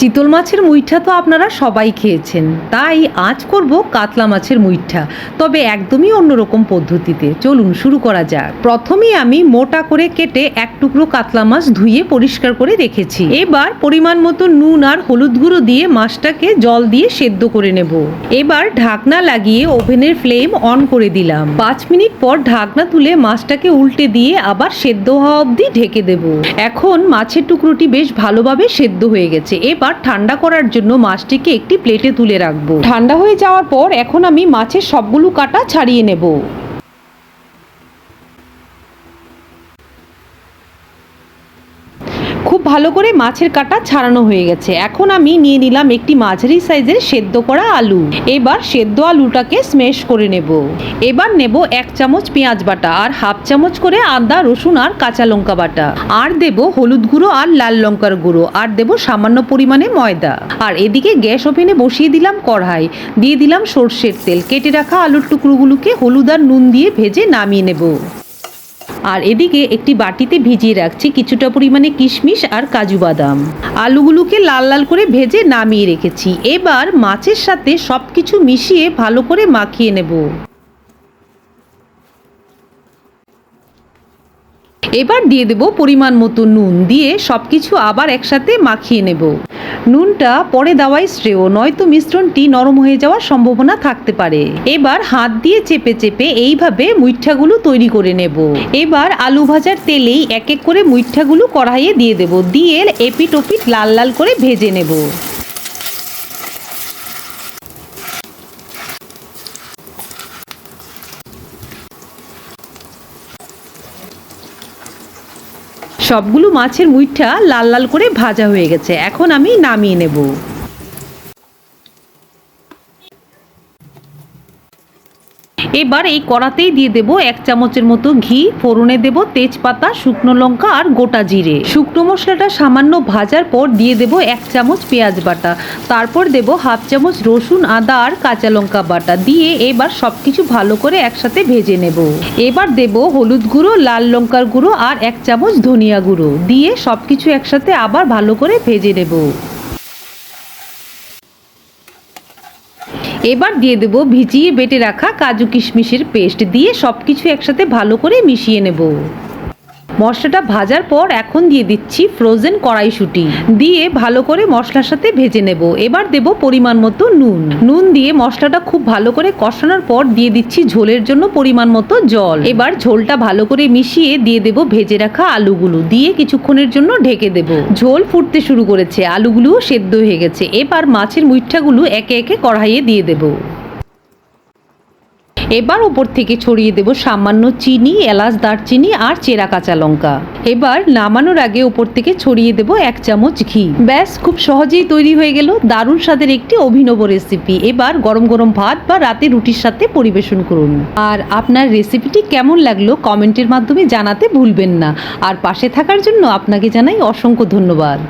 চিতল মাছের মুইঠা তো আপনারা সবাই খেয়েছেন, তাই আজ করব কাতলা মাছের মুইঠা, তবে একদমই অন্যরকম পদ্ধতিতে। চলুন শুরু করা যাক। প্রথমেই আমি মোটা করে কেটে এক টুকরো কাতলা মাছ ধুয়ে পরিষ্কার করে রেখেছি। এবার পরিমাণ মতো নুন আর হলুদ গুঁড়ো দিয়ে মাছটাকে জল দিয়ে সেদ্ধ করে নেব। এবার ঢাকনা লাগিয়ে ওভেনের ফ্লেম অন করে দিলাম। 5 মিনিট পর ঢাকনা তুলে মাছটাকে উল্টে দিয়ে আবার সেদ্ধ হওয়া অবধি ঢেকে দেব। এখন মাছের টুকরোটি বেশ ভালোভাবে সেদ্ধ হয়ে গেছে। এবার ঠান্ডা করার জন্য মাছটিকে একটি প্লেটে তুলে রাখবো। ঠান্ডা হয়ে যাওয়ার পর এখন আমি মাছের সবগুলো কাঁটা ছাড়িয়ে নেব। খুব ভালো করে মাছের কাঁটা ছাড়ানো হয়ে গেছে। এখন আমি নিয়ে নিলাম একটি মাঝারি সাইজের সেদ্ধ করা আলু। এবার সেদ্ধ আলুটাকে স্ম্যাশ করে নেব। এবার নেব 1 চামচ পেঁয়াজ বাটা আর হাফ চামচ করে আদা রসুন আর কাঁচা লঙ্কা বাটা, আর দেব হলুদ গুঁড়ো আর লাল লঙ্কার গুঁড়ো, আর দেব সামান্য পরিমাণে ময়দা। আর এদিকে গ্যাস ওভেনে বসিয়ে দিলাম কড়াই, দিয়ে দিলাম সর্ষের তেল। কেটে রাখা আলুর টুকরোগুলোকে হলুদ আর নুন দিয়ে ভেজে নামিয়ে নেব। আর এদিকে একটি বাটিতে ভিজিয়ে রাখছি কিছুটা পরিমাণে কিশমিশ আর কাজু বাদাম। আলুগুলোকে লাল লাল করে ভেজে নামিয়ে রেখেছি। এবার মাছের সাথে সব কিছু মিশিয়ে ভালো করে মাখিয়ে নেব। এবার দিয়ে দেব পরিমাণ মতো নুন, দিয়ে সবকিছু আবার একসাথে মাখিয়ে নেব। নুনটা পরে দেওয়াই শ্রেয়, নয়তো মিশ্রণটি নরম হয়ে যাওয়ার সম্ভাবনা থাকতে পারে। এবার হাত দিয়ে চেপে চেপে এইভাবে মুইঠাগুলো তৈরি করে নেব। এবার আলু ভাজার তেলেই এক এক করে মুইঠাগুলো কড়াইয়ে দিয়ে দেব, দিয়ে এপিট ওপিট লাল লাল করে ভেজে নেব। সবগুলো মাছের মুইঠা লাল লাল করে ভাজা হয়ে গেছে। এখন আমি নামিয়ে নেব। এবার এই কড়াতেই দিয়ে দেব 1 চামচের মতো ঘি, ফোড়নে দেব তেজপাতা, শুকনো লঙ্কা আর গোটা জিরে। শুকনো মশলাটা সামান্য ভাজার পর দিয়ে দেব 1 চামচ পেঁয়াজ বাটা, তারপর দেব হাফ চামচ রসুন আদা আর কাঁচা লঙ্কা বাটা, দিয়ে এবার সবকিছু ভালো করে একসাথে ভেজে নেব। এবার দেব হলুদ গুঁড়ো, লাল লঙ্কার গুঁড়ো আর 1 চামচ ধনিয়া গুঁড়ো, দিয়ে সবকিছু একসাথে আবার ভালো করে ভেজে নেব। এবার দিয়ে দেব ভিজিয়ে বেটে রাখা কাজু কিশমিশের পেস্ট, দিয়ে সবকিছু একসাথে ভালো করে মিশিয়ে নেব। মশলাটা ভাজার পর এখন দিয়ে দিচ্ছি ফ্রোজেন কড়াইশুঁটি, দিয়ে ভালো করে মশলার সাথে ভেজে নেব। এবার দেব পরিমাণ মতো নুন দিয়ে মশলাটা খুব ভালো করে কষানোর পর দিয়ে দিচ্ছি ঝোলের জন্য পরিমাণ মতো জল। এবার ঝোলটা ভালো করে মিশিয়ে দিয়ে দেব ভেজে রাখা আলুগুলো, দিয়ে কিছুক্ষণের জন্য ঢেকে দেব। ঝোল ফুটতে শুরু করেছে, আলুগুলোও সেদ্ধ হয়ে গেছে। এবার মাছের মুইঠাগুলো একে একে কড়াইয়ে দিয়ে দেব। এবার উপর থেকে ছড়িয়ে দেব সামান্য চিনি, এলাচ, দারচিনি আর চেরা কাঁচা লঙ্কা। এবার নামানোর আগে উপর থেকে ছড়িয়ে দেব 1 চামচ ঘি। ব্যাস, খুব সহজেই তৈরি হয়ে গেল দারুণ স্বাদের একটি অভিনব রেসিপি। এবার গরম গরম ভাত বা রাতে রুটির সাথে পরিবেশন করুন। আর আপনার রেসিপিটি কেমন লাগলো কমেন্টের মাধ্যমে জানাতে ভুলবেন না। আর পাশে থাকার জন্য আপনাকে জানাই অসংখ্য ধন্যবাদ।